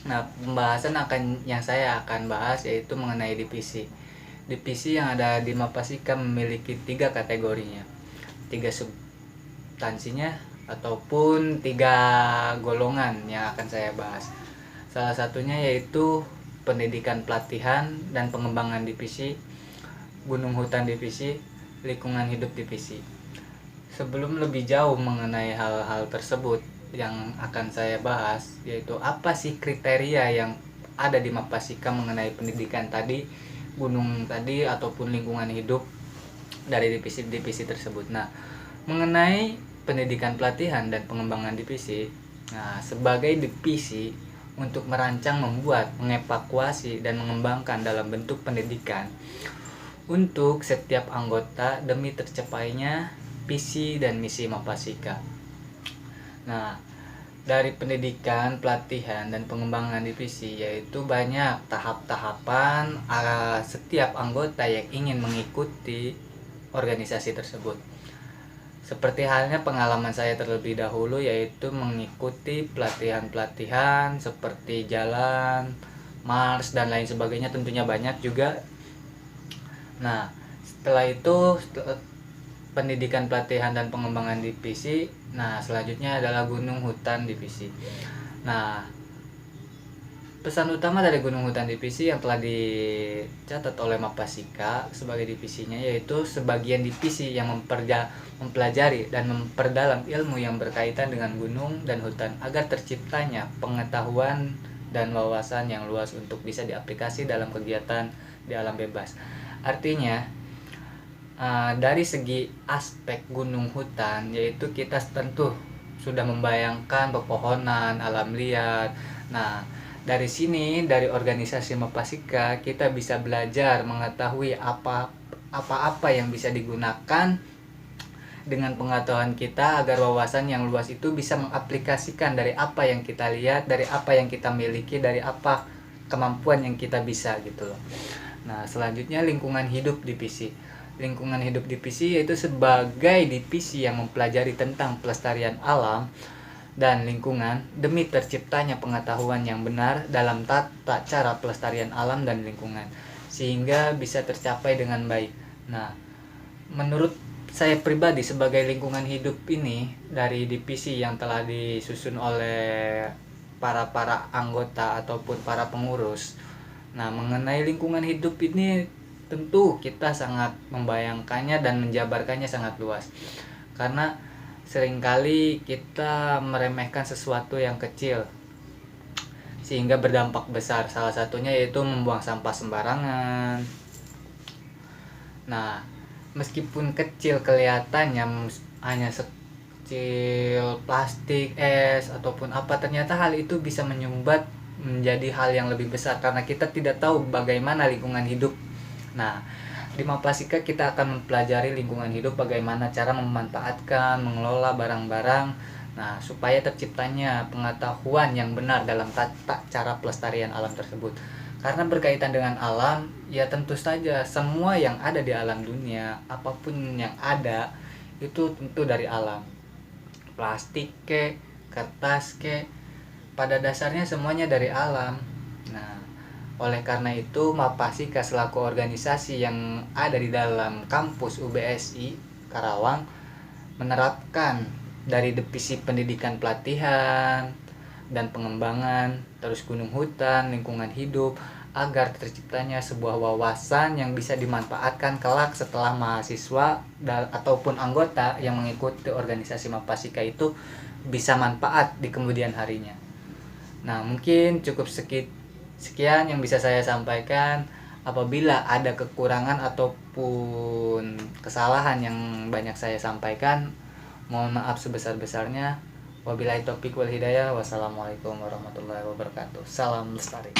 Nah, pembahasan yang saya akan bahas yaitu mengenai divisi. Divisi yang ada di Mapasika memiliki 3 kategorinya, 3 substansinya ataupun 3 golongan yang akan saya bahas. Salah satunya yaitu pendidikan pelatihan dan pengembangan divisi, gunung hutan divisi, lingkungan hidup divisi. Sebelum lebih jauh mengenai hal-hal tersebut, yang akan saya bahas yaitu apa sih kriteria yang ada di Mapasika mengenai pendidikan tadi, gunung tadi ataupun lingkungan hidup dari divisi-divisi tersebut. Nah, mengenai pendidikan pelatihan dan pengembangan divisi, nah sebagai divisi untuk merancang, membuat, mengevakuasi dan mengembangkan dalam bentuk pendidikan untuk setiap anggota demi tercapainya visi dan misi Mapasika. Nah, dari pendidikan, pelatihan, dan pengembangan divisi yaitu banyak tahap-tahapan setiap anggota yang ingin mengikuti organisasi tersebut. Seperti halnya pengalaman saya terlebih dahulu yaitu mengikuti pelatihan-pelatihan seperti jalan, mars, dan lain sebagainya, tentunya banyak juga. Nah, setelah itu pendidikan pelatihan dan pengembangan divisi. Nah, selanjutnya adalah gunung hutan divisi. Nah, pesan utama dari gunung hutan divisi yang telah dicatat oleh Mapasika sebagai divisinya yaitu sebagian divisi yang mempelajari dan memperdalam ilmu yang berkaitan dengan gunung dan hutan agar terciptanya pengetahuan dan wawasan yang luas untuk bisa diaplikasi dalam kegiatan di alam bebas. Artinya, dari segi aspek gunung hutan yaitu kita tentu sudah membayangkan pepohonan, alam liar. Nah, dari sini, dari organisasi Mapasika kita bisa belajar mengetahui apa-apa yang bisa digunakan dengan pengetahuan kita agar wawasan yang luas itu bisa mengaplikasikan dari apa yang kita lihat, dari apa yang kita miliki, dari apa kemampuan yang kita bisa gitu loh. Nah, selanjutnya lingkungan hidup divisi. Lingkungan hidup divisi yaitu sebagai divisi yang mempelajari tentang pelestarian alam dan lingkungan demi terciptanya pengetahuan yang benar dalam tata cara pelestarian alam dan lingkungan sehingga bisa tercapai dengan baik. Nah, menurut saya pribadi sebagai lingkungan hidup ini dari divisi yang telah disusun oleh para anggota ataupun para pengurus. Nah, mengenai lingkungan hidup ini tentu kita sangat membayangkannya dan menjabarkannya sangat luas. Karena seringkali kita meremehkan sesuatu yang kecil sehingga berdampak besar. Salah satunya yaitu membuang sampah sembarangan. Nah, meskipun kecil kelihatannya hanya sekecil plastik, es ataupun apa, ternyata hal itu bisa menyumbat menjadi hal yang lebih besar karena kita tidak tahu bagaimana lingkungan hidup. Nah, di Mapasika kita akan mempelajari lingkungan hidup, bagaimana cara memanfaatkan, mengelola barang-barang, nah supaya terciptanya pengetahuan yang benar dalam tata cara pelestarian alam tersebut. Karena berkaitan dengan alam, ya tentu saja semua yang ada di alam dunia, apapun yang ada itu tentu dari alam. Plastik ke, kertas ke, pada dasarnya semuanya dari alam. Nah, oleh karena itu Mapasika selaku organisasi yang ada di dalam kampus UBSI Karawang menerapkan dari divisi pendidikan pelatihan dan pengembangan, terus gunung hutan, lingkungan hidup, agar terciptanya sebuah wawasan yang bisa dimanfaatkan kelak setelah mahasiswa ataupun anggota yang mengikuti organisasi Mapasika itu bisa manfaat di kemudian harinya. Nah, mungkin cukup sekian yang bisa saya sampaikan. Apabila ada kekurangan ataupun kesalahan yang banyak saya sampaikan, mohon maaf sebesar-besarnya. Wabillahi taufiq wal hidayah. Wassalamualaikum warahmatullahi wabarakatuh. Salam lestari.